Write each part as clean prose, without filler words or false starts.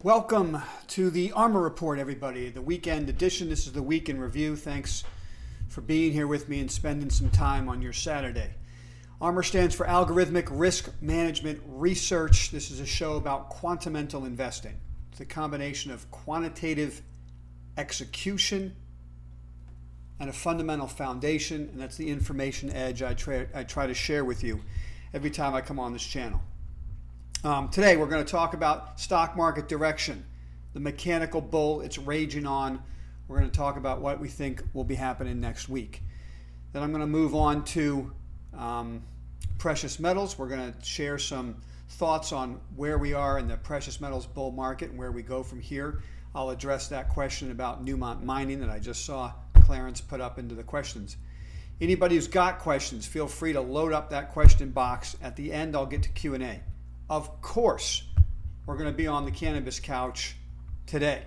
Welcome to the Armour Report, everybody. The weekend edition. This is the week in review. Thanks for being here with me and spending some time on your Saturday. ARMR stands for Algorithmic Risk Management Research. This is a show about quantamental investing. It's a combination of quantitative execution and a fundamental foundation, and that's the information edge I try to share with you every time I come on this channel. Today we're going to talk about stock market direction, the mechanical bull it's raging on. We're going to talk about what we think will be happening next week. Then I'm going to move on to precious metals. We're going to share some thoughts on where we are in the precious metals bull market and where we go from here. I'll address that question about Newmont mining that I just saw Clarence put up into the questions. Anybody who's got questions, feel free to load up that question box. At the end, I'll get to Q&A. Of course, we're going to be on the Cannabis Couch today.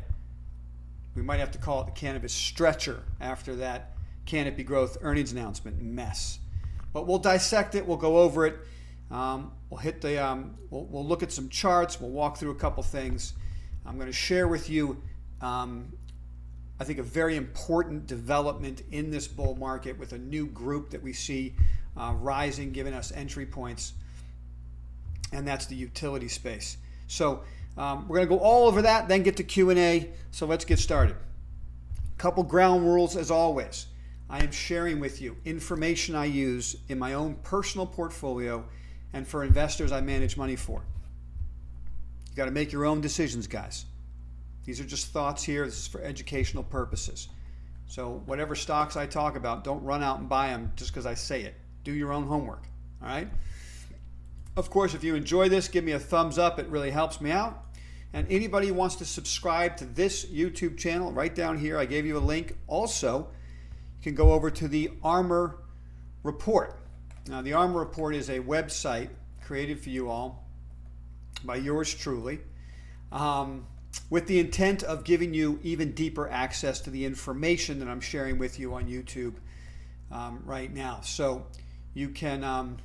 We might have to call it the Cannabis Stretcher after that Canopy Growth earnings announcement mess. But we'll dissect it. We'll go over it. We'll hit the. We'll look at some charts. We'll walk through a couple things. I'm going to share with you, I think, a very important development in this bull market with a new group that we see rising, giving us entry points. And that's the utility space. So we're going to go all over that, then get to Q&A. So let's get started. A couple ground rules as always. I am sharing with you information I use in my own personal portfolio and for investors I manage money for. You got to make your own decisions, guys. These are just thoughts here. This is for educational purposes. So whatever stocks I talk about, don't run out and buy them just because I say it. Do your own homework, all right? Of course, if you enjoy this, give me a thumbs up. It really helps me out. And anybody who wants to subscribe to this YouTube channel, right down here, I gave you a link. Also, you can go over to the Armour Report. Now, the Armour Report is a website created for you all by yours truly with the intent of giving you even deeper access to the information that I'm sharing with you on YouTube right now. So you can...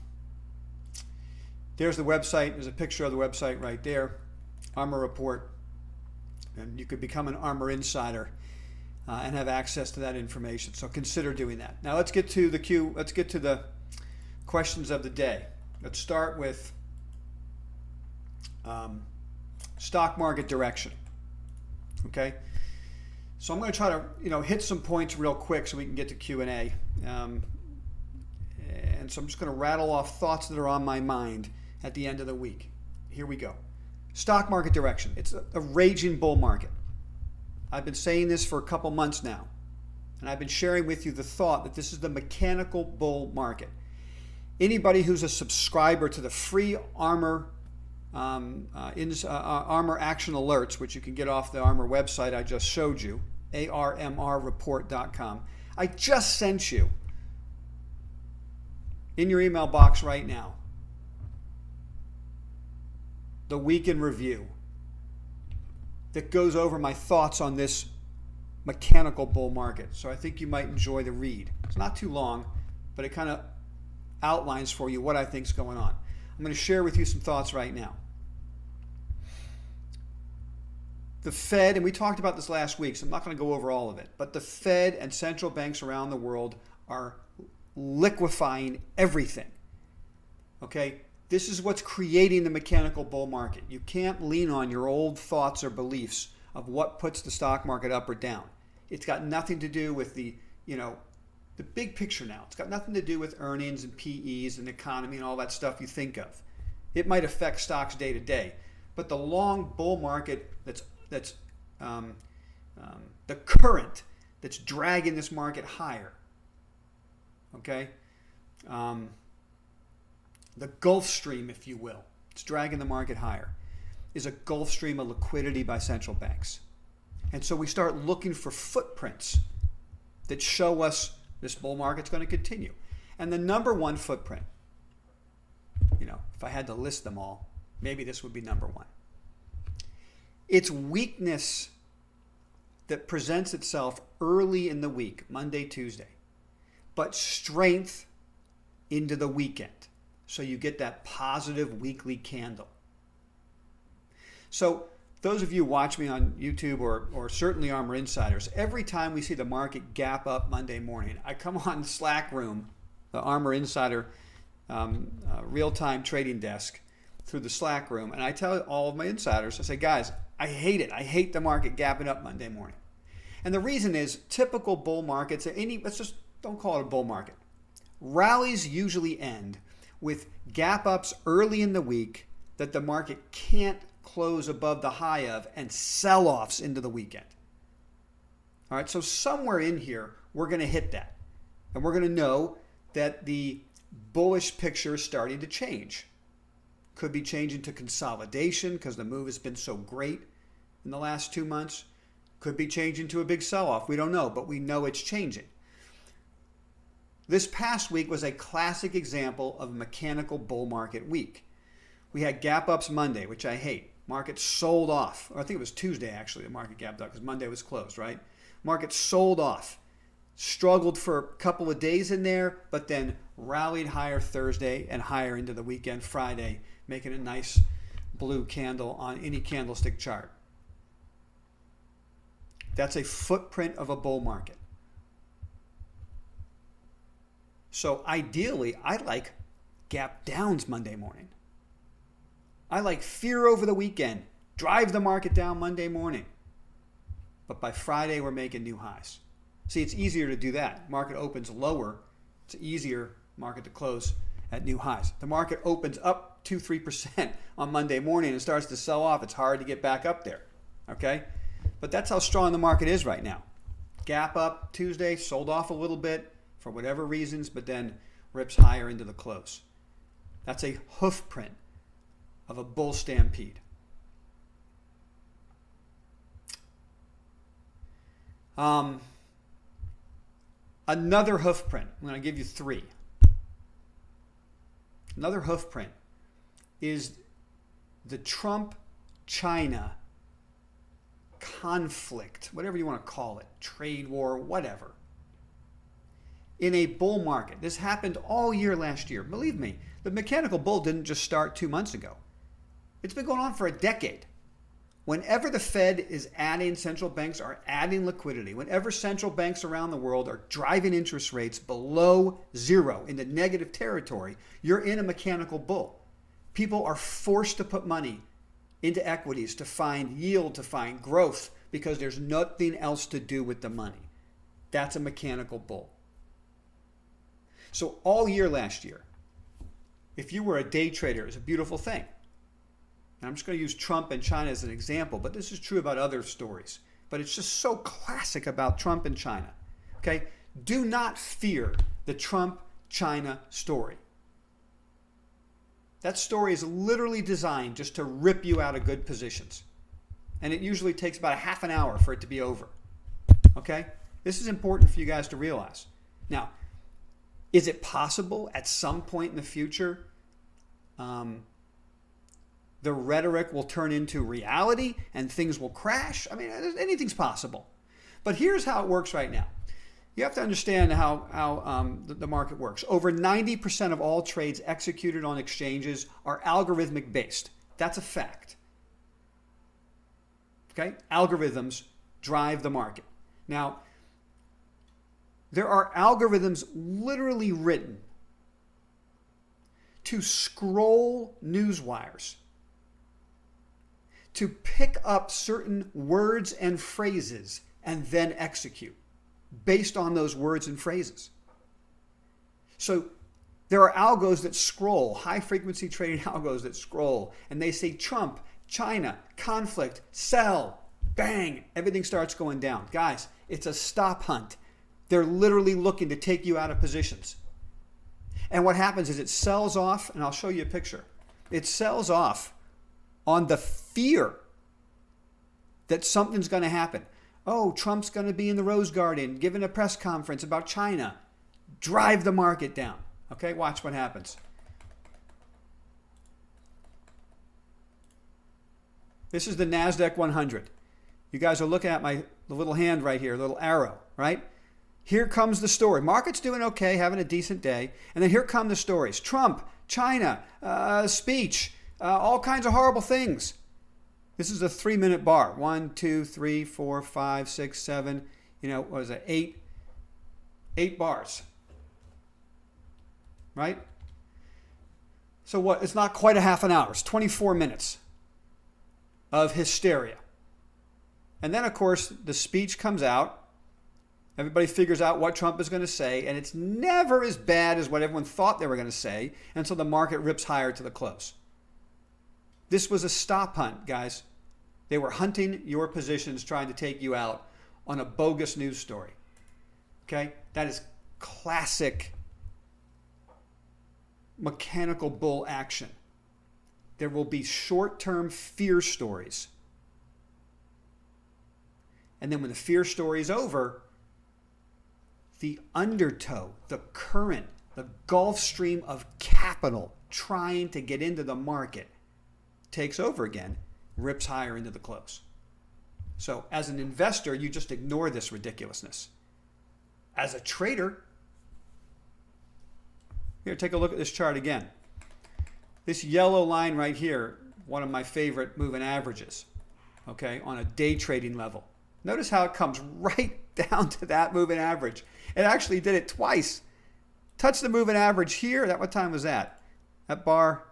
There's the website. There's a picture of the website right there, Armour Report. And you could become an Armour insider and have access to that information. So consider doing that. Now let's get to the questions of the day. Let's start with stock market direction. Okay. So I'm going to try to hit some points real quick so we can get to Q&A. And so I'm just going to rattle off thoughts that are on my mind at the end of the week. Here we go. Stock market direction. It's a raging bull market. I've been saying this for a couple months now, and I've been sharing with you the thought that this is the mechanical bull market. Anybody who's a subscriber to the free Armour Armour Action Alerts, which you can get off the Armour website I just showed you, ARMRreport.com, I just sent you in your email box right now the week in review that goes over my thoughts on this mechanical bull market. So I think you might enjoy the read. It's not too long, but it kind of outlines for you what I think is going on. I'm going to share with you some thoughts right now. The Fed, and we talked about this last week, so I'm not going to go over all of it, but the Fed and central banks around the world are liquefying everything. Okay? This is what's creating the mechanical bull market. You can't lean on your old thoughts or beliefs of what puts the stock market up or down. It's got nothing to do with the big picture now. It's got nothing to do with earnings and PEs and economy and all that stuff you think of. It might affect stocks day to day, but the long bull market that's the current that's dragging this market higher. Okay? The Gulf Stream, if you will, it's dragging the market higher, is a Gulf Stream of liquidity by central banks. And so we start looking for footprints that show us this bull market's going to continue. And the number one footprint, if I had to list them all, maybe this would be number one. It's weakness that presents itself early in the week, Monday, Tuesday, but strength into the weekend. So you get that positive weekly candle. So those of you who watch me on YouTube or certainly Armour Insiders, every time we see the market gap up Monday morning, I come on Slack room, the Armour Insider real-time trading desk, through the Slack room, and I tell all of my insiders, I say, guys, I hate it. I hate the market gapping up Monday morning. And the reason is typical bull markets, let's just don't call it a bull market. Rallies usually end with gap ups early in the week that the market can't close above the high of, and sell-offs into the weekend. All right, so somewhere in here, we're going to hit that. And we're going to know that the bullish picture is starting to change. Could be changing to consolidation because the move has been so great in the last 2 months. Could be changing to a big sell-off. We don't know, but we know it's changing. This past week was a classic example of a mechanical bull market week. We had gap ups Monday, which I hate. Market sold off. Or I think it was Tuesday, actually, the market gapped up because Monday was closed, right? Market sold off. Struggled for a couple of days in there, but then rallied higher Thursday and higher into the weekend Friday, making a nice blue candle on any candlestick chart. That's a footprint of a bull market. So ideally, I like gap downs Monday morning. I like fear over the weekend. Drive the market down Monday morning. But by Friday, we're making new highs. See, it's easier to do that. Market opens lower. It's an easier market to close at new highs. The market opens up 2-3% on Monday morning and starts to sell off. It's hard to get back up there. Okay? But that's how strong the market is right now. Gap up Tuesday, sold off a little bit for whatever reasons, but then rips higher into the close. That's a hoof print of a bull stampede. Another hoof print. I'm going to give you 3. Another hoof print is the Trump-China conflict, whatever you want to call it, trade war, whatever. In a bull market. This happened all year last year. Believe me, the mechanical bull didn't just start 2 months ago. It's been going on for a decade. Whenever the Fed is adding, central banks are adding liquidity, whenever central banks around the world are driving interest rates below zero into negative territory, you're in a mechanical bull. People are forced to put money into equities to find yield, to find growth, because there's nothing else to do with the money. That's a mechanical bull. So all year last year, if you were a day trader, it was a beautiful thing. And I'm just going to use Trump and China as an example, but this is true about other stories. But it's just so classic about Trump and China. Okay? Do not fear the Trump-China story. That story is literally designed just to rip you out of good positions. And it usually takes about a half an hour for it to be over. Okay? This is important for you guys to realize. Now, is it possible at some point in the future the rhetoric will turn into reality and things will crash? I mean, anything's possible. But here's how it works right now. You have to understand how the market works. Over 90% of all trades executed on exchanges are algorithmic based. That's a fact. Okay? Algorithms drive the market. Now, there are algorithms literally written to scroll news wires, to pick up certain words and phrases and then execute based on those words and phrases. So there are algos that scroll, high frequency trading algos that scroll, and they say Trump, China, conflict, sell, bang, everything starts going down. Guys, it's a stop hunt. They're literally looking to take you out of positions. And what happens is it sells off, and I'll show you a picture. It sells off on the fear that something's going to happen. Oh, Trump's going to be in the Rose Garden giving a press conference about China. Drive the market down. Okay, watch what happens. This is the NASDAQ 100. You guys are looking at the little hand right here, little arrow, right? Here comes the story. Market's doing okay, having a decent day. And then here come the stories. Trump, China, speech, all kinds of horrible things. This is a 3-minute bar. 1, 2, 3, 4, 5, 6, 7, what was it? 8 bars. Right? So what? It's not quite a half an hour. It's 24 minutes of hysteria. And then, of course, the speech comes out. Everybody figures out what Trump is going to say, and it's never as bad as what everyone thought they were going to say, and so the market rips higher to the close. This was a stop hunt, guys. They were hunting your positions, trying to take you out on a bogus news story. Okay? That is classic mechanical bull action. There will be short-term fear stories. And then when the fear story is over, the undertow, the current, the Gulf Stream of capital trying to get into the market takes over again, rips higher into the close. So as an investor, you just ignore this ridiculousness. As a trader, here, take a look at this chart again. This yellow line right here, one of my favorite moving averages, okay, on a day trading level. Notice how it comes right down to that moving average. It actually did it twice. Touched the moving average here. What time was that? That bar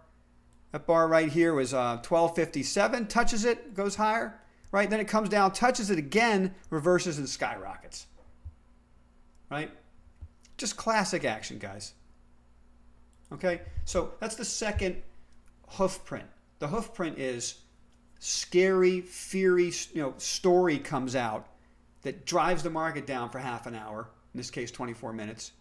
right here was 1257. Touches it, goes higher. Right? Then it comes down, touches it again, reverses and skyrockets. Right? Just classic action, guys. Okay? So that's the second hoof print. The hoof print is scary, fiery, story comes out that drives the market down for half an hour, in this case 24 minutes.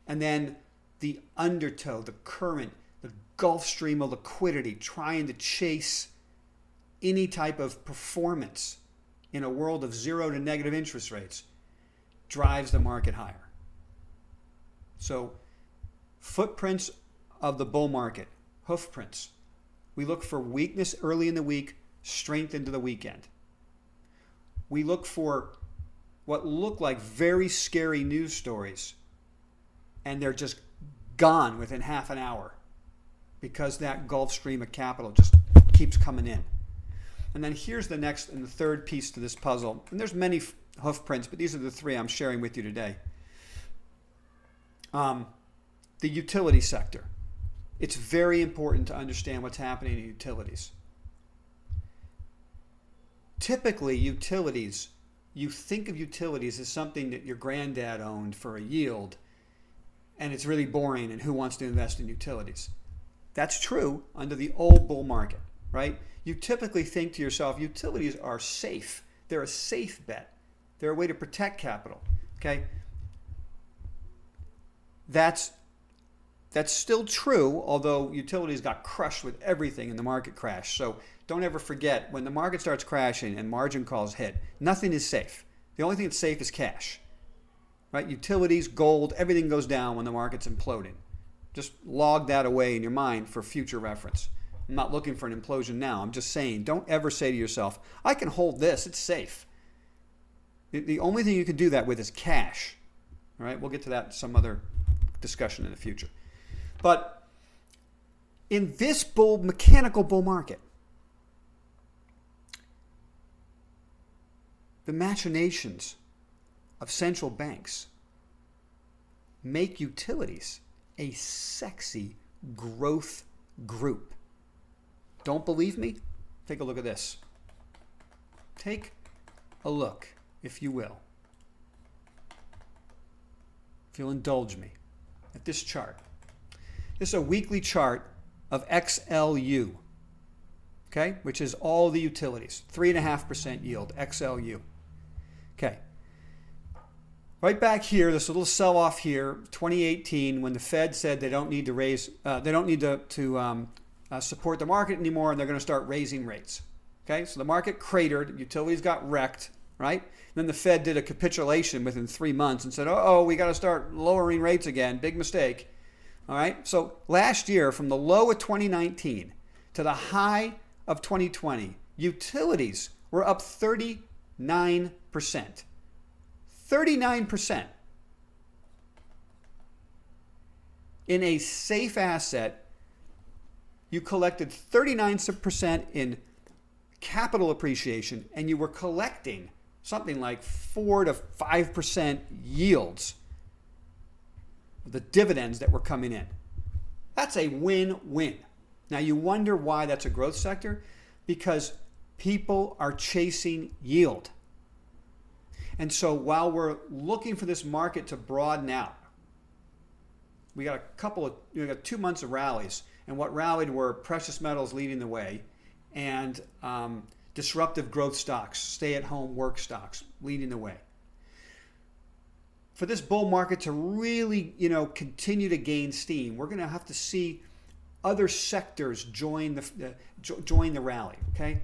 And then the undertow, the current, the Gulf Stream of liquidity trying to chase any type of performance in a world of zero to negative interest rates drives the market higher. So footprints of the bull market, hoof prints. We look for weakness early in the week, strength into the weekend. We look for what look like very scary news stories, and they're just gone within half an hour because that Gulf Stream of capital just keeps coming in. And then here's the next and the third piece to this puzzle. And there's many hoof prints, but these are the three I'm sharing with you today. The utility sector. It's very important to understand what's happening in utilities. Typically, utilities, you think of utilities as something that your granddad owned for a yield, and it's really boring, and who wants to invest in utilities? That's true under the old bull market, right? You typically think to yourself, utilities are safe. They're a safe bet. They're a way to protect capital, okay? That's still true, although utilities got crushed with everything in the market crash. So don't ever forget, when the market starts crashing and margin calls hit, nothing is safe. The only thing that's safe is cash, right? Utilities, gold, everything goes down when the market's imploding. Just log that away in your mind for future reference. I'm not looking for an implosion now. I'm just saying, don't ever say to yourself, I can hold this, it's safe. The only thing you can do that with is cash. All right, we'll get to that in some other discussion in the future. But in this mechanical bull market, the machinations of central banks make utilities a sexy growth group. Don't believe me? Take a look at this. Take a look, if you will. If you'll indulge me, at this chart. This is a weekly chart of XLU, okay, which is all the utilities, 3.5% yield, XLU. Okay. Right back here, this little sell-off here, 2018, when the Fed said they don't need to raise, they don't need to support the market anymore, and they're going to start raising rates. Okay, so the market cratered, utilities got wrecked, right? Then the Fed did a capitulation within 3 months and said, oh, we got to start lowering rates again. Big mistake. All right, so last year, from the low of 2019 to the high of 2020, utilities were up 39%. 39%. In a safe asset, you collected 39% in capital appreciation and you were collecting something like 4 to 5% yields, the dividends that were coming in. That's a win-win. Now you wonder why that's a growth sector? Because people are chasing yield. And so while we're looking for this market to broaden out, we got 2 months of rallies, and what rallied were precious metals leading the way and disruptive growth stocks, stay-at-home work stocks leading the way. For this bull market to really, continue to gain steam, we're going to have to see other sectors join the rally. Okay,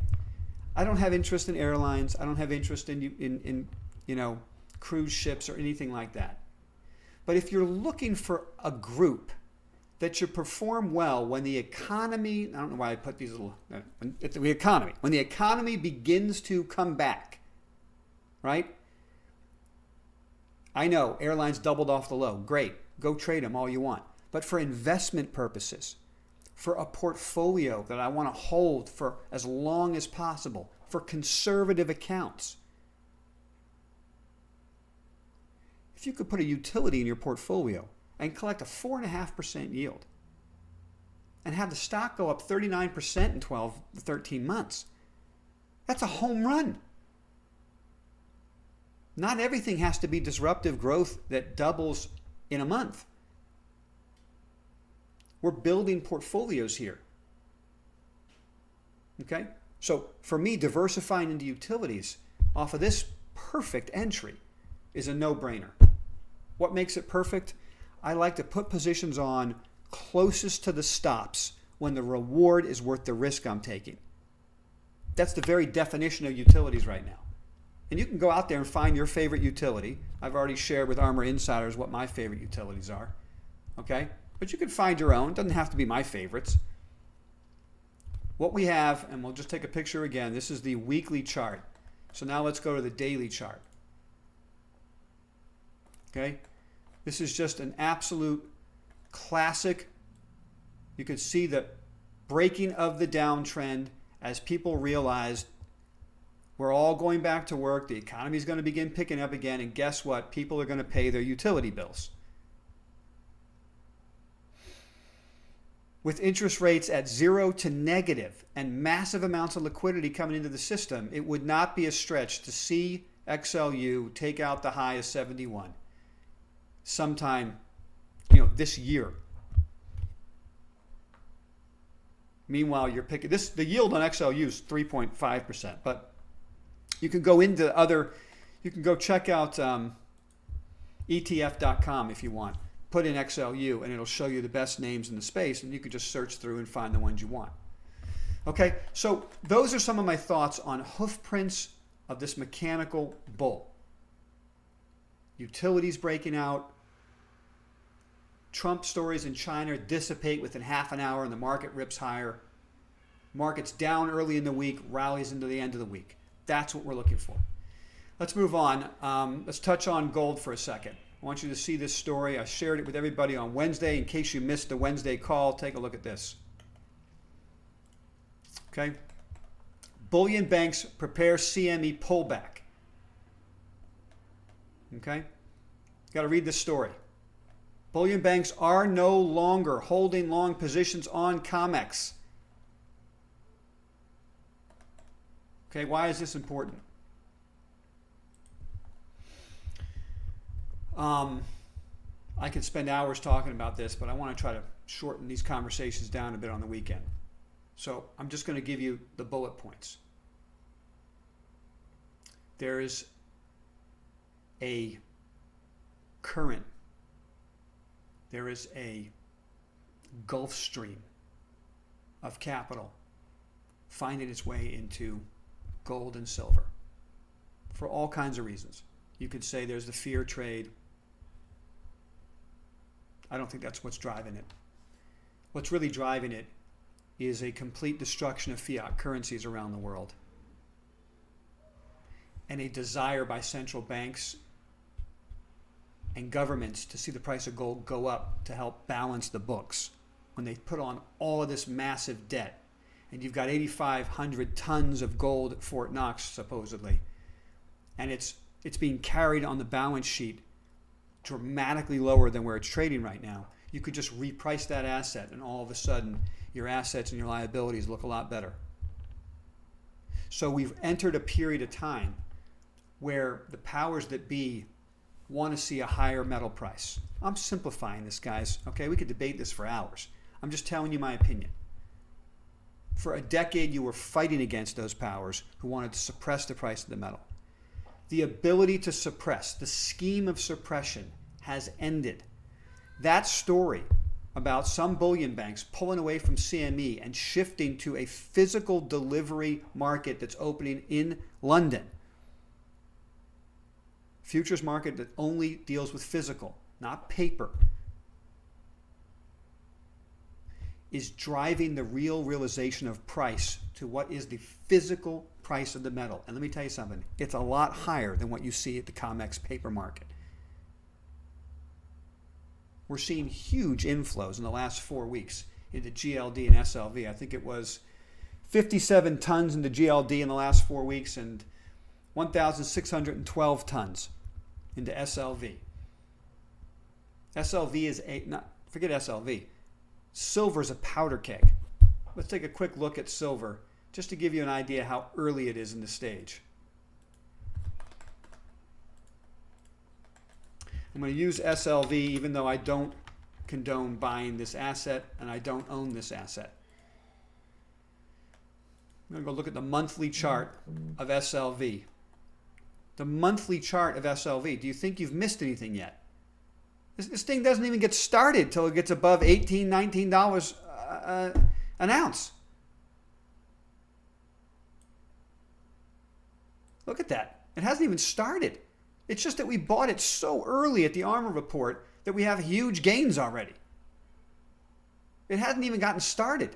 I don't have interest in airlines. I don't have interest in cruise ships or anything like that. But if you're looking for a group that should perform well when the economy, I don't know why I put these little, when the economy begins to come back, right? I know airlines doubled off the low. Great. Go trade them all you want. But for investment purposes, for a portfolio that I want to hold for as long as possible, for conservative accounts, if you could put a utility in your portfolio and collect a 4.5% yield and have the stock go up 39% in 12 to 13 months, that's a home run. Not everything has to be disruptive growth that doubles in a month. We're building portfolios here. Okay? So for me, diversifying into utilities off of this perfect entry is a no-brainer. What makes it perfect? I like to put positions on closest to the stops when the reward is worth the risk I'm taking. That's the very definition of utilities right now. And you can go out there and find your favorite utility. I've already shared with ARMR Insiders what my favorite utilities are. Okay? But you can find your own. It doesn't have to be my favorites. What we have, and we'll just take a picture again, this is the weekly chart. So now let's go to the daily chart. Okay? This is just an absolute classic. You can see the breaking of the downtrend as people realized we're all going back to work. The economy is going to begin picking up again. And guess what? People are going to pay their utility bills. With interest rates at 0 to negative and massive amounts of liquidity coming into the system, it would not be a stretch to see XLU take out the high of 71 sometime, this year. Meanwhile, you're picking this. The yield on XLU is 3.5%, but you can go into you can go check out ETF.com if you want. Put in XLU and it'll show you the best names in the space, and you can just search through and find the ones you want. Okay, so those are some of my thoughts on hoof prints of this mechanical bull. Utilities breaking out. Trump stories in China dissipate within half an hour and the market rips higher. Markets down early in the week, rallies into the end of the week. That's what we're looking for. Let's move on. Let's touch on gold for a second. I want you to see this story. I shared it with everybody on Wednesday. In case you missed the Wednesday call, take a look at this. Okay. Bullion banks prepare CME pullback. Okay. Got to read this story. Bullion banks are no longer holding long positions on Comex. Okay, why is this important? I could spend hours talking about this, but I want to try to shorten these conversations down a bit on the weekend. So I'm just going to give you the bullet points. There is a current. There is a Gulf Stream of capital finding its way into gold and silver for all kinds of reasons. You could say there's the fear trade. I don't think that's what's driving it. What's really driving it is a complete destruction of fiat currencies around the world and a desire by central banks and governments to see the price of gold go up to help balance the books when they put on all of this massive debt. and you've got 8,500 tons of gold at Fort Knox, supposedly, and it's being carried on the balance sheet dramatically lower than where it's trading right now, you could just reprice that asset, and all of a sudden your assets and your liabilities look a lot better. So we've entered a period of time where the powers that be want to see a higher metal price. I'm simplifying this, guys. Okay, we could debate this for hours. I'm just telling you my opinion. For a decade, you were fighting against those powers who wanted to suppress the price of the metal. The ability to suppress, the scheme of suppression has ended. That story about some bullion banks pulling away from CME and shifting to a physical delivery market that's opening in London, futures market that only deals with physical, not paper, is driving the real realization of price to what is the physical price of the metal. And let me tell you something, it's a lot higher than what you see at the Comex paper market. We're seeing huge inflows in the last 4 weeks into GLD and SLV. I think it was 57 tons into GLD in the last 4 weeks and 1,612 tons into SLV. SLV is forget SLV. Silver's a powder keg. Let's take a quick look at silver just to give you an idea how early it is in the stage. I'm going to use SLV even though I don't condone buying this asset and I don't own this asset. I'm going to go look at the monthly chart of SLV. The monthly chart of SLV. Do you think you've missed anything yet? This thing doesn't even get started till it gets above $18, $19 an ounce. Look at that. It hasn't even started. It's just that we bought it so early at the Armour Report that we have huge gains already. It hasn't even gotten started.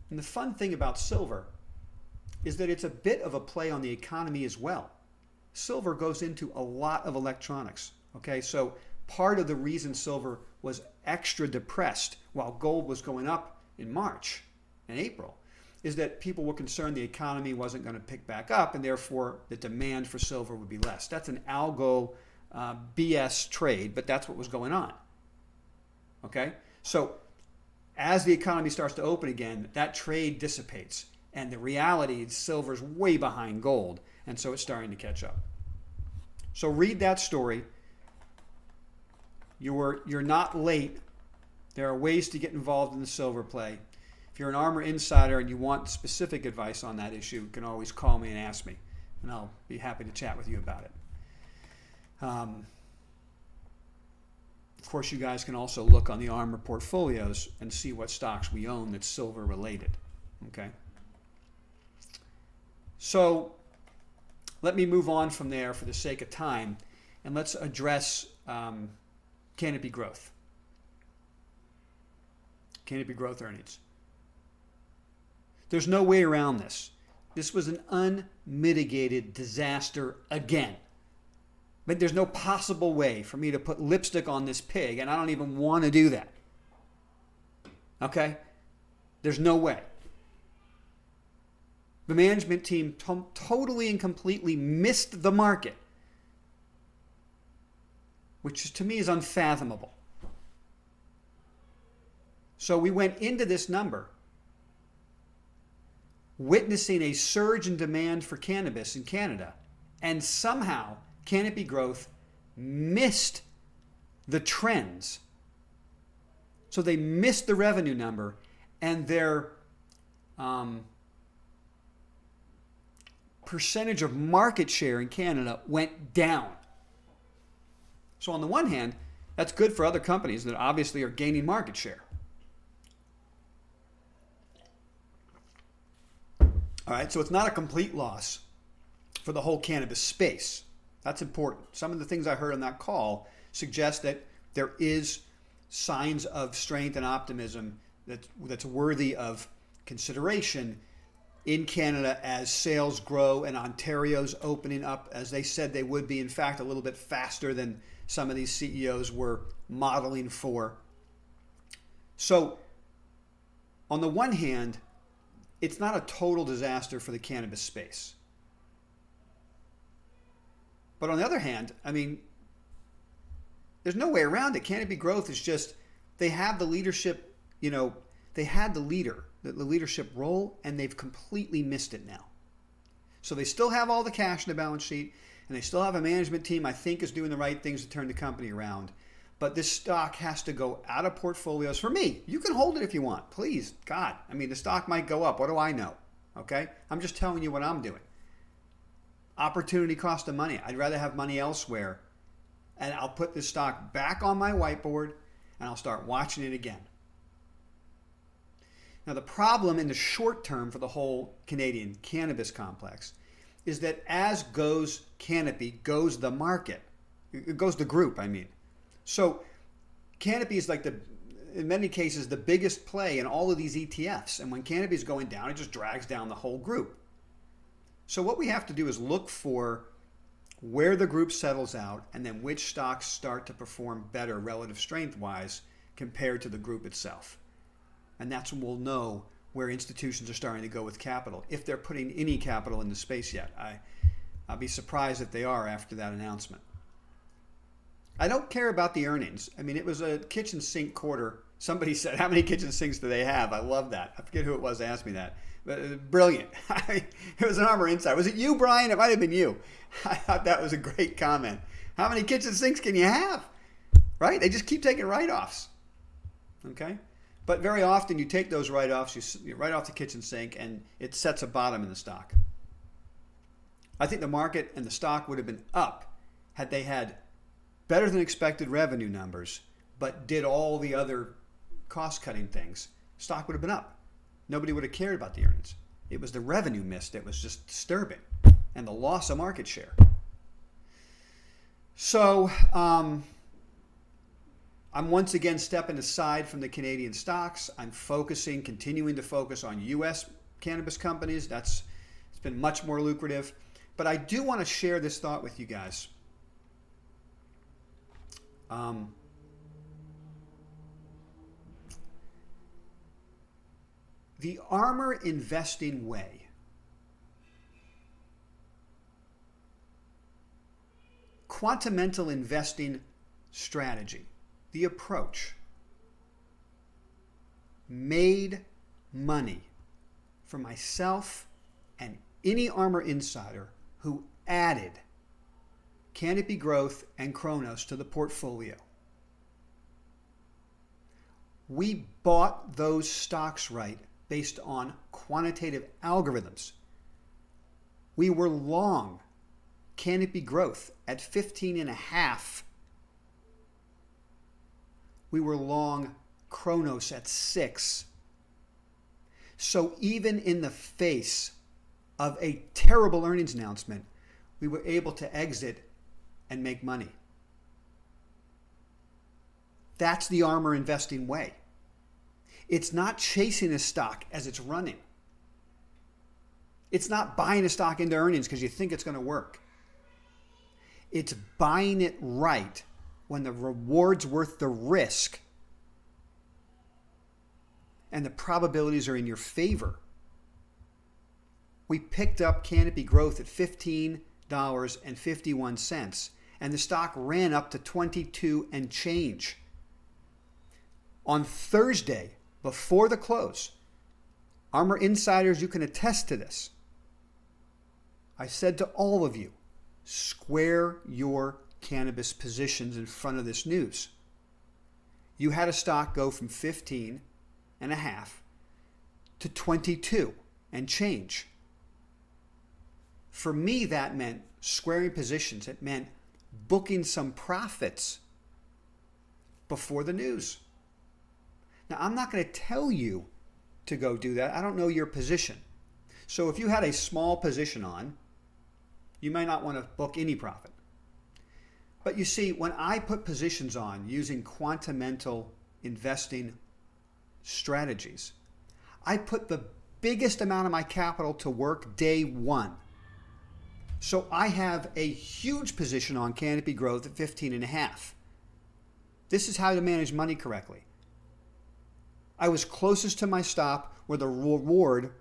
And the fun thing about silver is that it's a bit of a play on the economy as well. Silver goes into a lot of electronics. Okay, so part of the reason silver was extra depressed while gold was going up in March and April is that people were concerned the economy wasn't going to pick back up and therefore the demand for silver would be less. That's an algo BS trade, but that's what was going on. Okay, so as the economy starts to open again, that trade dissipates. And the reality is silver's way behind gold, and so it's starting to catch up. So read that story. You're not late. There are ways to get involved in the silver play. If you're an Armour insider and you want specific advice on that issue, you can always call me and ask me, and I'll be happy to chat with you about it. Of course, you guys can also look on the Armour portfolios and see what stocks we own that's silver related. Okay. So let me move on from there for the sake of time, and let's address Canopy Growth. Canopy Growth earnings. There's no way around this. This was an unmitigated disaster again. But there's no possible way for me to put lipstick on this pig, and I don't even want to do that. Okay? There's no way. The management team totally and completely missed the market, which to me is unfathomable. So we went into this number witnessing a surge in demand for cannabis in Canada, and somehow Canopy Growth missed the trends. So they missed the revenue number, and their percentage of market share in Canada went down. So on the one hand, that's good for other companies that obviously are gaining market share. All right, so it's not a complete loss for the whole cannabis space. That's important. Some of the things I heard on that call suggest that there is signs of strength and optimism that's worthy of consideration in Canada as sales grow and Ontario's opening up as they said they would be, in fact, a little bit faster than some of these CEOs were modeling for So on the one hand, it's not a total disaster for the cannabis space. But on the other hand, I mean, there's no way around it. Canopy Growth is just, they have the leadership, they had the leadership role, and they've completely missed it now. So they still have all the cash in the balance sheet, and they still have a management team I think is doing the right things to turn the company around. But this stock has to go out of portfolios. For me, you can hold it if you want. Please, God. I mean, the stock might go up. What do I know? Okay? I'm just telling you what I'm doing. Opportunity cost of money. I'd rather have money elsewhere. And I'll put this stock back on my whiteboard, and I'll start watching it again. Now, the problem in the short term for the whole Canadian cannabis complex is that as goes Canopy, goes the market. It goes the group, I mean. So Canopy is like in many cases, the biggest play in all of these ETFs. And when Canopy is going down, it just drags down the whole group. So what we have to do is look for where the group settles out and then which stocks start to perform better relative strength-wise compared to the group itself. And that's when we'll know where institutions are starting to go with capital, if they're putting any capital in the space yet. I'll be surprised if they are after that announcement. I don't care about the earnings. I mean, it was a kitchen sink quarter. Somebody said, how many kitchen sinks do they have? I love that. I forget who it was that asked me that. But brilliant. It was an Armour Insight. Was it you, Brian? It might have been you. I thought that was a great comment. How many kitchen sinks can you have? Right? They just keep taking write-offs. Okay? But very often you take those write-offs, you write off the kitchen sink, and it sets a bottom in the stock. I think the market and the stock would have been up had they had better than expected revenue numbers, but did all the other cost-cutting things. Stock would have been up. Nobody would have cared about the earnings. It was the revenue miss that was just disturbing, and the loss of market share. So I'm once again stepping aside from the Canadian stocks. I'm continuing to focus on U.S. cannabis companies. It's been much more lucrative. But I do want to share this thought with you guys. The Armour Investing Way. Quantamental investing strategy. The approach. Made money for myself and any Armour insider who added Canopy Growth and Kronos to the portfolio. We bought those stocks right based on quantitative algorithms. We were long Canopy Growth at 15.5. We were long Kronos at 6. So even in the face of a terrible earnings announcement, we were able to exit and make money. That's the Armour Investing Way. It's not chasing a stock as it's running. It's not buying a stock into earnings because you think it's going to work. It's buying it right when the reward's worth the risk and the probabilities are in your favor. We picked up Canopy Growth at $15.51, and the stock ran up to 22 and change. On Thursday, before the close, Armour insiders, you can attest to this. I said to all of you, square your cannabis positions in front of this news. You had a stock go from 15.5 to 22 and change. For me, that meant squaring positions. It meant booking some profits before the news. Now, I'm not going to tell you to go do that. I don't know your position. So if you had a small position on, you may not want to book any profit. But you see, when I put positions on using quantamental investing strategies, I put the biggest amount of my capital to work day one. So I have a huge position on Canopy Growth at 15.5. This is how to manage money correctly. I was closest to my stop where the reward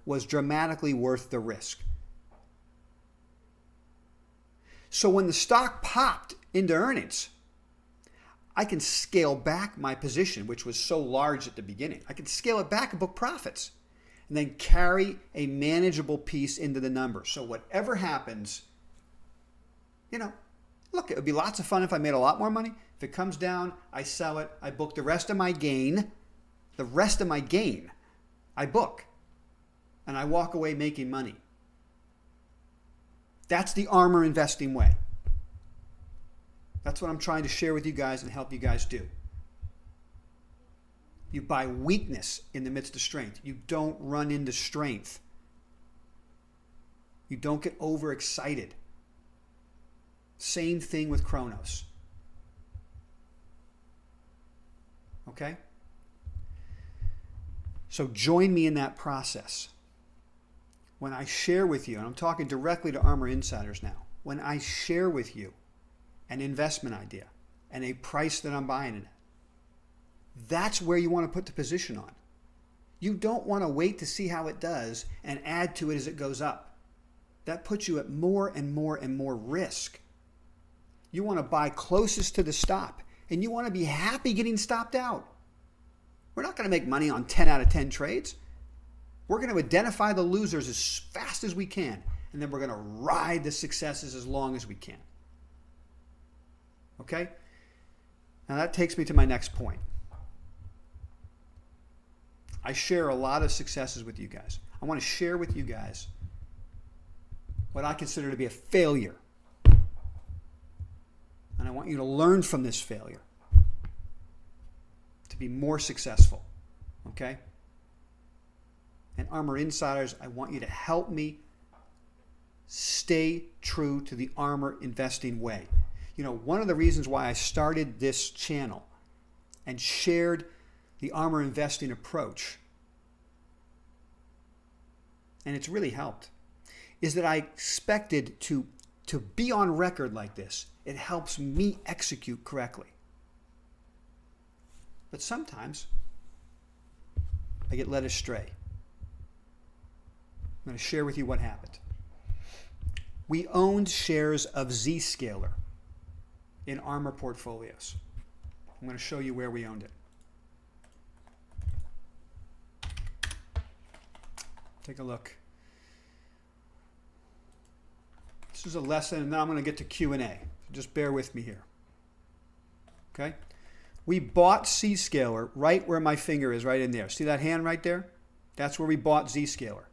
was dramatically worth the risk. So when the stock popped into earnings, I can scale back my position, which was so large at the beginning. I can scale it back and book profits and then carry a manageable piece into the number. So whatever happens, look, it would be lots of fun if I made a lot more money. If it comes down, I sell it. I book the rest of my gain. The rest of my gain, I book. And I walk away making money. That's the Armour Investing Way. That's what I'm trying to share with you guys and help you guys do. You buy weakness in the midst of strength. You don't run into strength. You don't get overexcited. Same thing with Chronos. Okay? So join me in that process. When I share with you, and I'm talking directly to Armour insiders now, when I share with you an investment idea and a price that I'm buying it at, that's where you want to put the position on. You don't want to wait to see how it does and add to it as it goes up. That puts you at more and more and more risk. You want to buy closest to the stop, and you want to be happy getting stopped out. We're not going to make money on 10 out of 10 trades. We're going to identify the losers as fast as we can, and then we're going to ride the successes as long as we can. Okay? Now that takes me to my next point. I share a lot of successes with you guys. I want to share with you guys what I consider to be a failure. And I want you to learn from this failure to be more successful. Okay? And Armour insiders, I want you to help me stay true to the Armour Investing Way. One of the reasons why I started this channel and shared the Armour Investing approach, and it's really helped, is that I expected to be on record like this. It helps me execute correctly. But sometimes I get led astray. I'm going to share with you what happened. We owned shares of Zscaler in Armour portfolios. I'm going to show you where we owned it. Take a look. This is a lesson, and then I'm going to get to Q&A. So just bear with me here. Okay? We bought Zscaler right where my finger is, right in there. See that hand right there? That's where we bought Zscaler.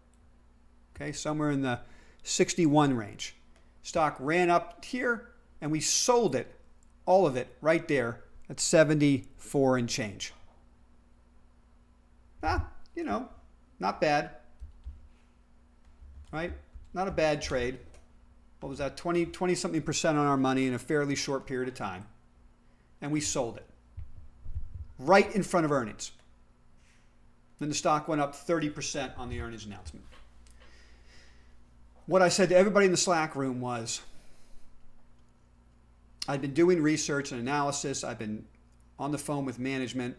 Okay, somewhere in the 61 range. Stock ran up here, and we sold it, all of it, right there at 74 and change. Not bad. Right? Not a bad trade. What was that? 20-something% on our money in a fairly short period of time. And we sold it. Right in front of earnings. Then the stock went up 30% on the earnings announcement. What I said to everybody in the Slack room was, I'd been doing research and analysis. I've been on the phone with management.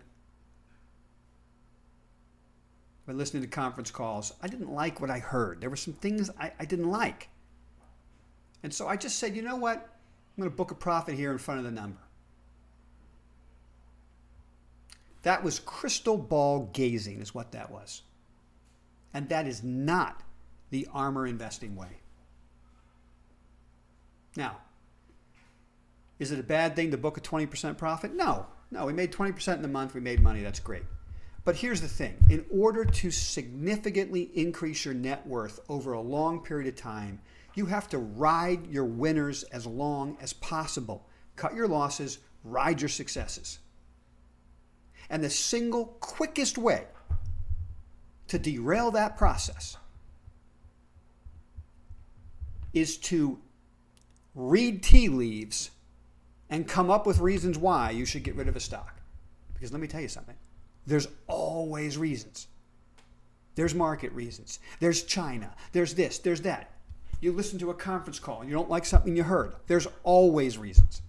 I've been listening to conference calls. I didn't like what I heard. There were some things I didn't like. And so I just said, you know what? I'm going to book a profit here in front of the number. That was crystal ball gazing is what that was. And that is not the Armour Investing Way. Now, is it a bad thing to book a 20% profit? No. We made 20% in the month. We made money. That's great. But here's the thing. In order to significantly increase your net worth over a long period of time, you have to ride your winners as long as possible. Cut your losses, ride your successes. And the single quickest way to derail that process is to read tea leaves and come up with reasons why you should get rid of a stock. Because let me tell you something. There's always reasons. There's market reasons. There's China. There's this. There's that. You listen to a conference call and you don't like something you heard. There's always reasons.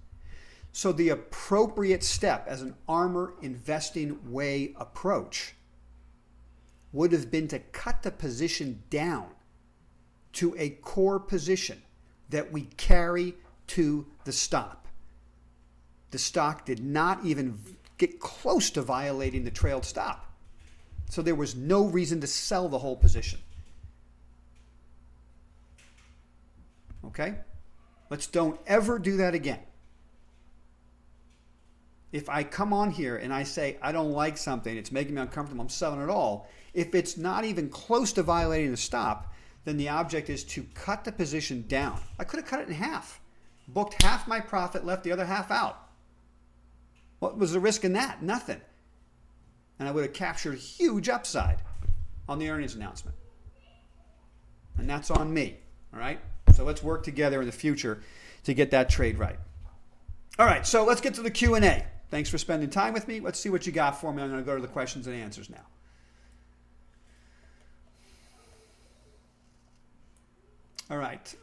So the appropriate step as an Armour Investing Way approach would have been to cut the position down to a core position that we carry to the stop. The stock did not even get close to violating the trailed stop. So there was no reason to sell the whole position. Okay? Let's don't ever do that again. If I come on here and I say, I don't like something, it's making me uncomfortable, I'm selling it all. If it's not even close to violating the stop, then the object is to cut the position down. I could have cut it in half. Booked half my profit, left the other half out. What was the risk in that? Nothing. And I would have captured huge upside on the earnings announcement. And that's on me, all right? So let's work together in the future to get that trade right. All right, so let's get to the Q&A. Thanks for spending time with me. Let's see what you got for me. I'm going to go to the questions and answers now. All right.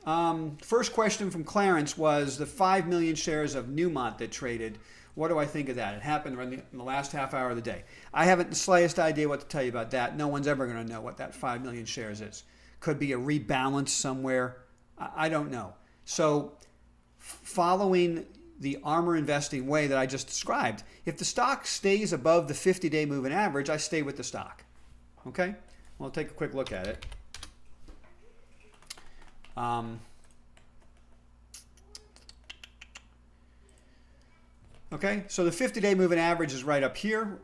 First question from Clarence was the 5 million shares of Newmont that traded. What do I think of that? It happened in the last half hour of the day. I haven't the slightest idea what to tell you about that. No one's ever going to know what that 5 million shares is. Could be a rebalance somewhere. I don't know. So following the Armour Investing Way that I just described, if the stock stays above the 50-day moving average, I stay with the stock. Okay? Well, take a quick look at it. Okay, so the 50-day moving average is right up here.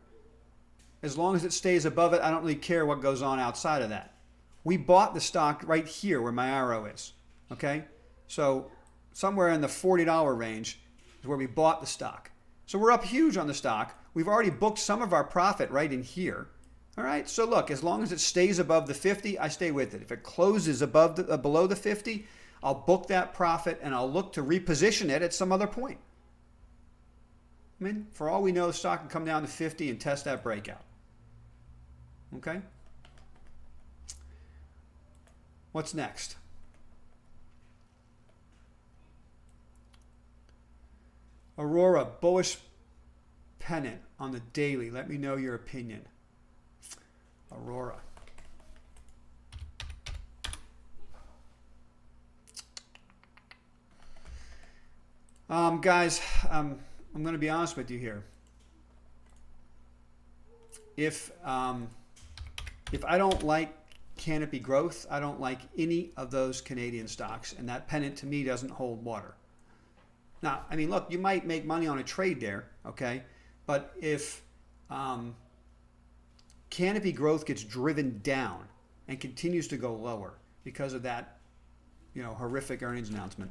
As long as it stays above it, I don't really care what goes on outside of that. We bought the stock right here where my arrow is. Okay, so somewhere in the $40 range is where we bought the stock. So we're up huge on the stock. We've already booked some of our profit right in here. All right, so look, as long as it stays above the 50, I stay with it. If it closes above below the 50, I'll book that profit and I'll look to reposition it at some other point. I mean, for all we know, the stock can come down to 50 and test that breakout. Okay? What's next? Aurora, bullish pennant on the daily. Let me know your opinion. Aurora. Guys, I'm going to be honest with you here. If I don't like Canopy Growth, I don't like any of those Canadian stocks, and that pennant to me doesn't hold water. Now, I mean, look, you might make money on a trade there, okay? But if Canopy Growth gets driven down and continues to go lower because of that, horrific earnings announcement,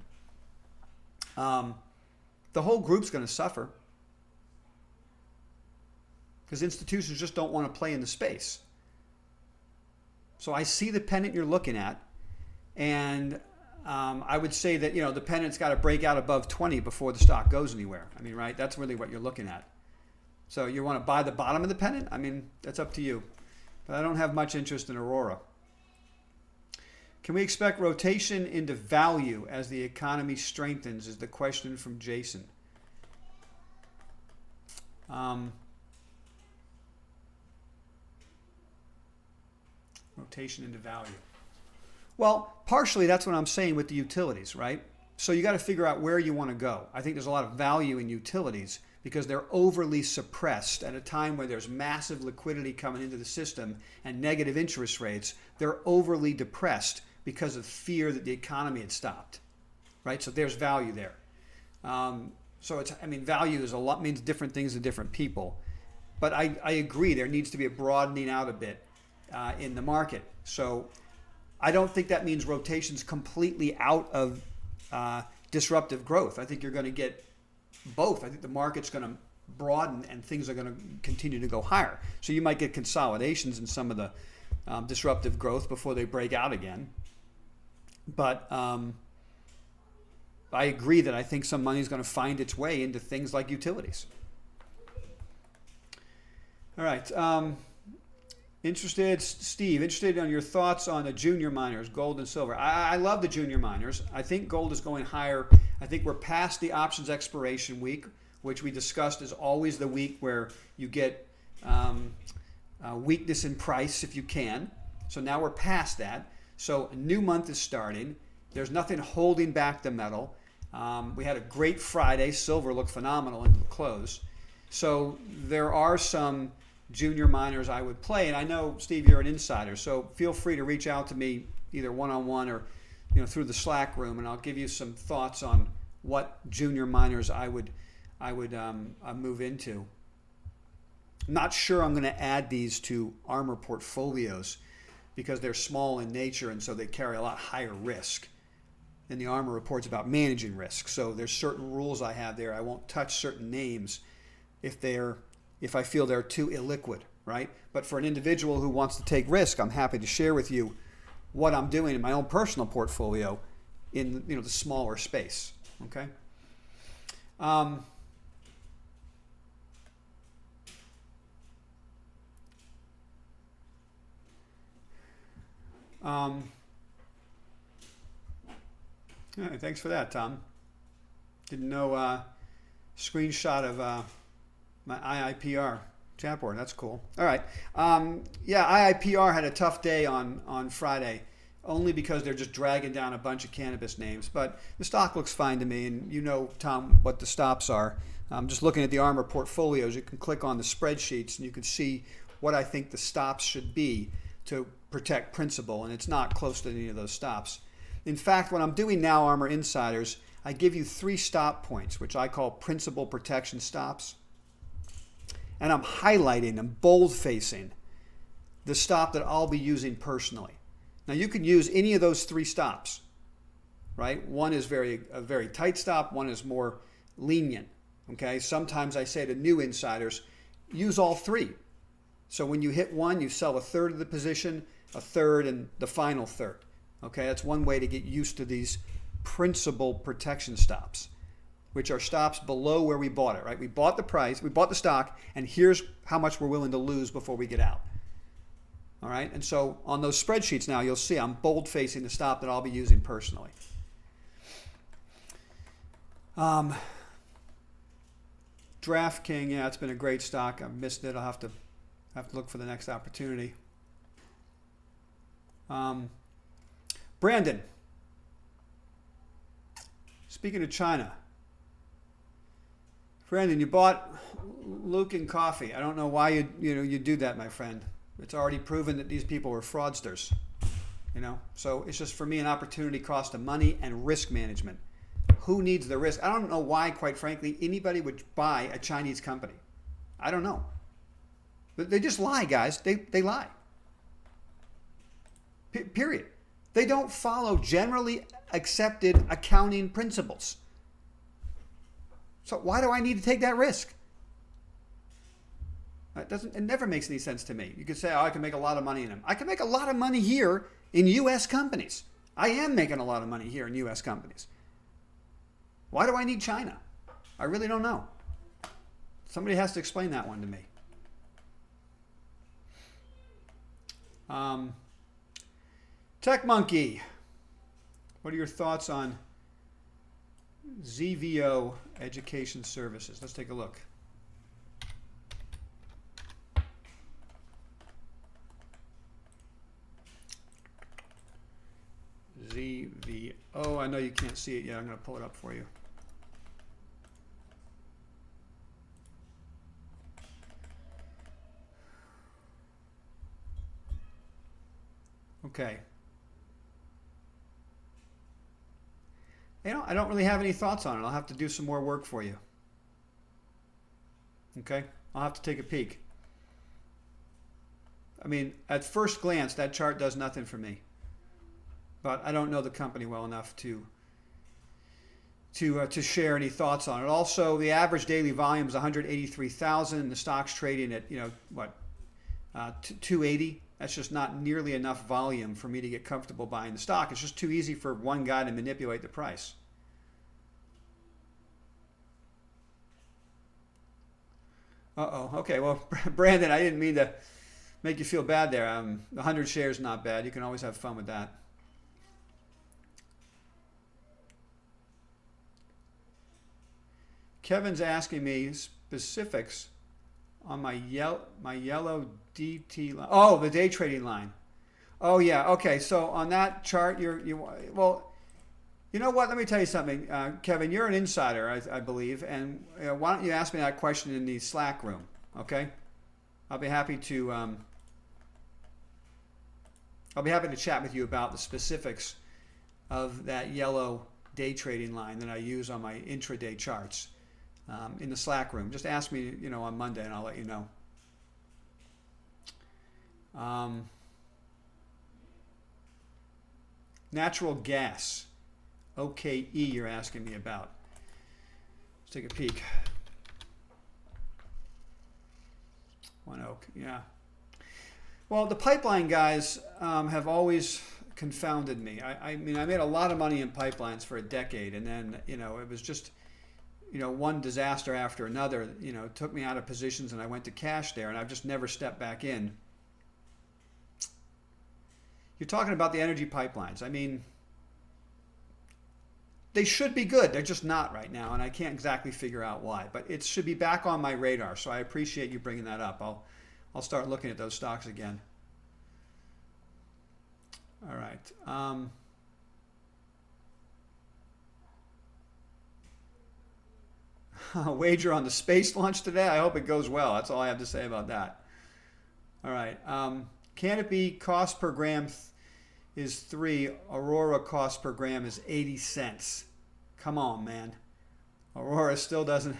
the whole group's going to suffer because institutions just don't want to play in the space. So I see the pennant you're looking at, and I would say that the pennant's got to break out above 20 before the stock goes anywhere. I mean, right? That's really what you're looking at. So you want to buy the bottom of the pennant? I mean, that's up to you. But I don't have much interest in Aurora. Can we expect rotation into value as the economy strengthens, is the question from Jason. Rotation into value. Well, partially that's what I'm saying with the utilities, right? So you got to figure out where you want to go. I think there's a lot of value in utilities because they're overly suppressed at a time where there's massive liquidity coming into the system and negative interest rates. They're overly depressed because of fear that the economy had stopped, right? So there's value there. So value is means different things to different people. But I agree there needs to be a broadening out a bit in the market. So I don't think that means rotation's completely out of disruptive growth. I think you're going to get both. I think the market's going to broaden and things are going to continue to go higher. So you might get consolidations in some of the disruptive growth before they break out again. But I agree that I think some money is going to find its way into things like utilities. All right. Steve, interested on your thoughts on the junior miners, gold and silver. I love the junior miners. I think gold is going higher. I think we're past the options expiration week. which we discussed is always the week where you get weakness in price if you can. So now we're past that. So a new month is starting. There's nothing holding back the metal. We had a great Friday. Silver looked phenomenal into the close. So there are some junior miners I would play, and I know, Steve, you're an insider, so feel free to reach out to me either one-on-one or through the Slack room, and I'll give you some thoughts on what junior miners I would move into. I'm not sure I'm going to add these to Armour portfolios because they're small in nature, and so they carry a lot higher risk. And the Armour Report's about managing risk, so there's certain rules I have there. I won't touch certain names if I feel they're too illiquid, right? But for an individual who wants to take risk, I'm happy to share with you what I'm doing in my own personal portfolio in the smaller space. Okay. All right, thanks for that, Tom. Didn't know screenshot of my IIPR chat board. That's cool. All right. Yeah, IIPR had a tough day on Friday, only because they're just dragging down a bunch of cannabis names. But the stock looks fine to me, and you know, Tom, what the stops are. I'm just looking at the Armour portfolios. You can click on the spreadsheets, and you can see what I think the stops should be to protect principal, and it's not close to any of those stops. In fact, what I'm doing now, Armour Insiders, I give you 3 stop points, which I call principal protection stops. And I'm highlighting and bold-facing the stop that I'll be using personally. Now, you can use any of those 3 stops, right? One is a very tight stop. One is more lenient, okay? Sometimes I say to new insiders, use all 3. So when you hit one, you sell a third of the position, a third, and the final third. Okay, that's one way to get used to these principal protection stops, which are stops below where we bought it, right? We bought the price, we bought the stock, and here's how much we're willing to lose before we get out. All right, and so on those spreadsheets now, you'll see I'm bold-facing the stop that I'll be using personally. DraftKings, yeah, it's been a great stock. I've missed it. I'll have to look for the next opportunity. Brandon, speaking of China, Brandon, you bought Lukin Coffee. I don't know why you do that, my friend. It's already proven that these people are fraudsters. So it's just for me an opportunity cost of money and risk management. Who needs the risk? I don't know why, quite frankly, anybody would buy a Chinese company. I don't know. But they just lie, guys. They lie. Period. They don't follow generally accepted accounting principles. So why do I need to take that risk? It never makes any sense to me. You could say, oh, I can make a lot of money in them. I can make a lot of money here in U.S. companies. I am making a lot of money here in U.S. companies. Why do I need China? I really don't know. Somebody has to explain that one to me. Tech Monkey, what are your thoughts on ZVO Education Services? Let's take a look. ZVO, I know you can't see it yet. I'm going to pull it up for you. Okay. I don't really have any thoughts on it. I'll have to do some more work for you. Okay? I'll have to take a peek. I mean, at first glance, that chart does nothing for me. But I don't know the company well enough to share any thoughts on it. Also, the average daily volume is 183,000. The stock's trading at 280. That's just not nearly enough volume for me to get comfortable buying the stock. It's just too easy for one guy to manipulate the price. Okay, well, Brandon, I didn't mean to make you feel bad there. 100 shares, not bad. You can always have fun with that. Kevin's asking me specifics on my yellow DT line. Oh, the day trading line. Oh yeah. Okay. So on that chart, well, you know what? Let me tell you something, Kevin. You're an insider, I believe, and why don't you ask me that question in the Slack room? Okay. I'll be happy to chat with you about the specifics of that yellow day trading line that I use on my intraday charts in the Slack room. Just ask me, on Monday, and I'll let you know. Natural gas, OKE, you're asking me about. Let's take a peek. One Oak, yeah. Well, the pipeline guys have always confounded me. I mean, I made a lot of money in pipelines for a decade, and then, it was just, one disaster after another, took me out of positions, and I went to cash there, and I've just never stepped back in. You're talking about the energy pipelines. I mean, they should be good. They're just not right now, and I can't exactly figure out why. But it should be back on my radar, so I appreciate you bringing that up. I'll start looking at those stocks again. All right. Wager on the space launch today. I hope it goes well. That's all I have to say about that. All right. Canopy cost per gram is 3. Aurora cost per gram is 80 cents. Come on, man. Aurora still doesn't.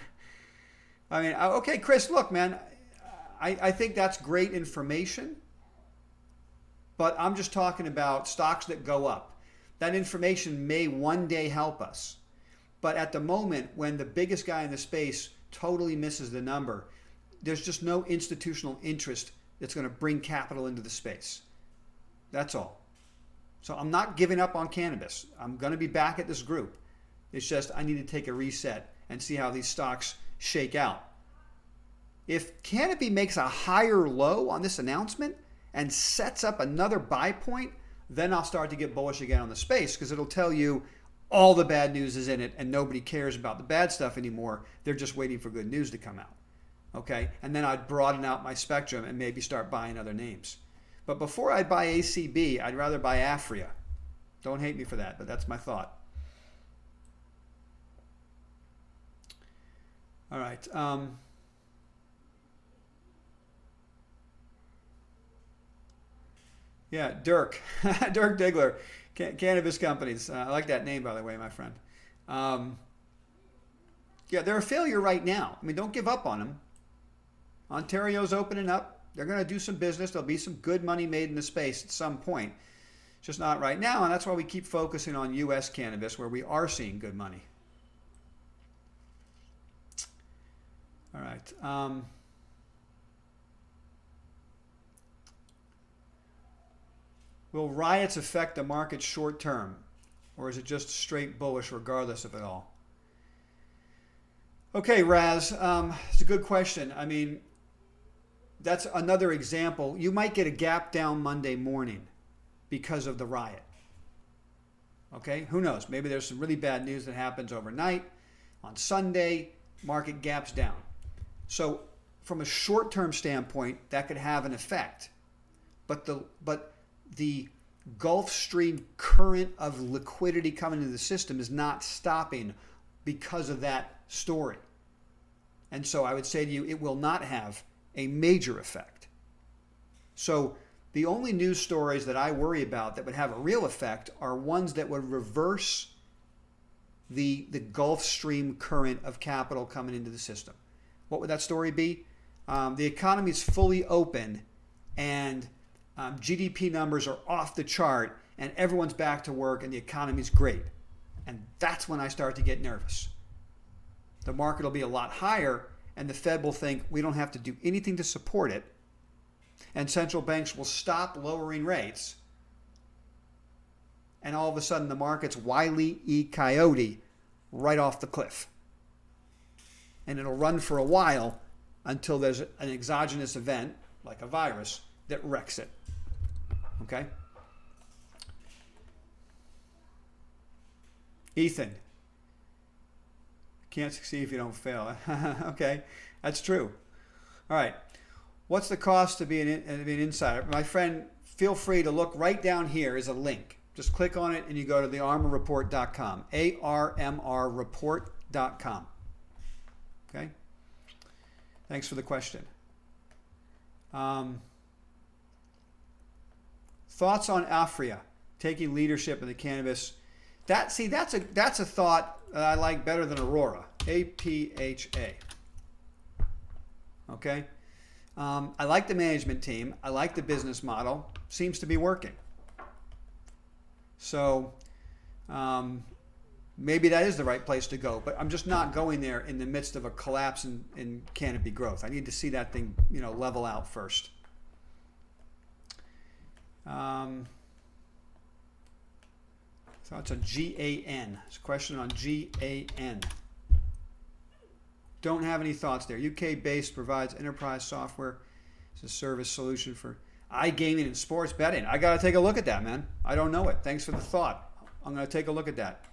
I mean, okay, Chris, look, man, I think that's great information, but I'm just talking about stocks that go up. That information may one day help us. But at the moment, when the biggest guy in the space totally misses the number, there's just no institutional interest that's going to bring capital into the space. That's all. So I'm not giving up on cannabis. I'm going to be back at this group. It's just I need to take a reset and see how these stocks shake out. If Canopy makes a higher low on this announcement and sets up another buy point, then I'll start to get bullish again on the space, because it'll tell you all the bad news is in it and nobody cares about the bad stuff anymore. They're just waiting for good news to come out. Okay? And then I'd broaden out my spectrum and maybe start buying other names. But before I buy ACB, I'd rather buy Afria. Don't hate me for that, but that's my thought. All right. Yeah, Dirk. Dirk Diggler. Cannabis companies. I like that name, by the way, my friend. Yeah, they're a failure right now. I mean, don't give up on them. Ontario's opening up. They're going to do some business. There'll be some good money made in the space at some point. Just not right now, and that's why we keep focusing on U.S. cannabis, where we are seeing good money. All right. Will riots affect the market short term, or is it just straight bullish regardless of it all? Okay, Raz, it's a good question. I mean, that's another example. You might get a gap down Monday morning because of the riot. Okay, who knows? Maybe there's some really bad news that happens overnight. On Sunday, market gaps down. So from a short-term standpoint, that could have an effect. But the Gulf Stream current of liquidity coming into the system is not stopping because of that story. And so I would say to you, it will not have a major effect. So the only news stories that I worry about that would have a real effect are ones that would reverse the Gulf Stream current of capital coming into the system. What would that story be? The economy is fully open and GDP numbers are off the chart and everyone's back to work and the economy's great. And that's when I start to get nervous. The market will be a lot higher and the Fed will think we don't have to do anything to support it. And central banks will stop lowering rates. And all of a sudden the market's Wile E. Coyote right off the cliff. And it'll run for a while until there's an exogenous event, like a virus, that wrecks it. Okay? Ethan. can't succeed if you don't fail. Okay, that's true. All right. What's the cost to be an insider? My friend, feel free to look right down here is a link. Just click on it and you go to the ARMORreport.com. ARMR Report.com. Okay? Thanks for the question. Thoughts on Afria taking leadership in the cannabis. That's a thought that I like better than Aurora. APHA. Okay? I like the management team. I like the business model. Seems to be working. So maybe that is the right place to go. But I'm just not going there in the midst of a collapse in Canopy Growth. I need to see that thing, level out first. So it's a GAN. It's a question on GAN. Don't have any thoughts there. UK-based, provides enterprise software as a service solution for iGaming and sports betting. I got to take a look at that, man. I don't know it. Thanks for the thought. I'm going to take a look at that.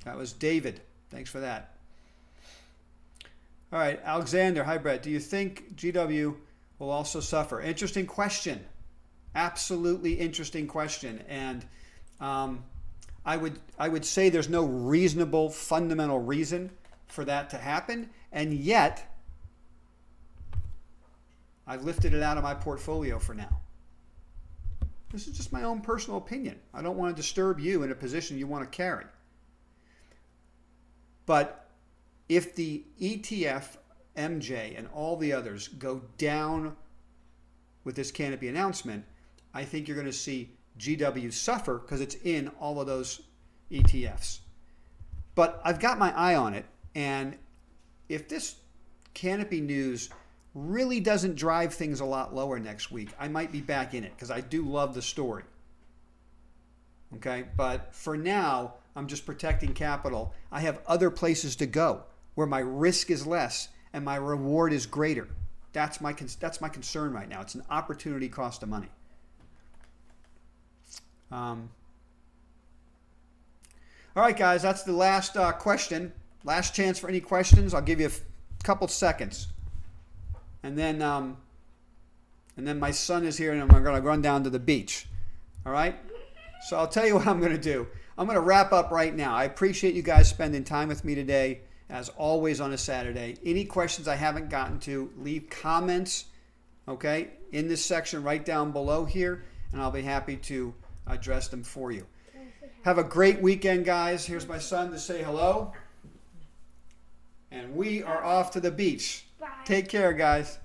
That was David. Thanks for that. All right, Alexander. Hi, Brett. Do you think GW will also suffer? Interesting question. Absolutely interesting question. And I would say there's no reasonable, fundamental reason for that to happen. And yet, I've lifted it out of my portfolio for now. This is just my own personal opinion. I don't want to disturb you in a position you want to carry. But if the ETF, MJ, and all the others go down with this Canopy announcement, I think you're going to see GW suffer because it's in all of those ETFs. But I've got my eye on it, and if this Canopy news really doesn't drive things a lot lower next week, I might be back in it because I do love the story. Okay, but for now, I'm just protecting capital. I have other places to go where my risk is less and my reward is greater. That's my concern right now. It's an opportunity cost of money. All right, guys, that's the last question. Last chance for any questions. I'll give you a couple seconds. And then my son is here and I'm going to run down to the beach. All right? So I'll tell you what I'm going to do. I'm going to wrap up right now. I appreciate you guys spending time with me today, as always on a Saturday. Any questions I haven't gotten to, leave comments, okay, in this section right down below here, and I'll be happy to address them for you. Have a great weekend, guys. Here's my son to say hello. And we are off to the beach. Bye. Take care, guys.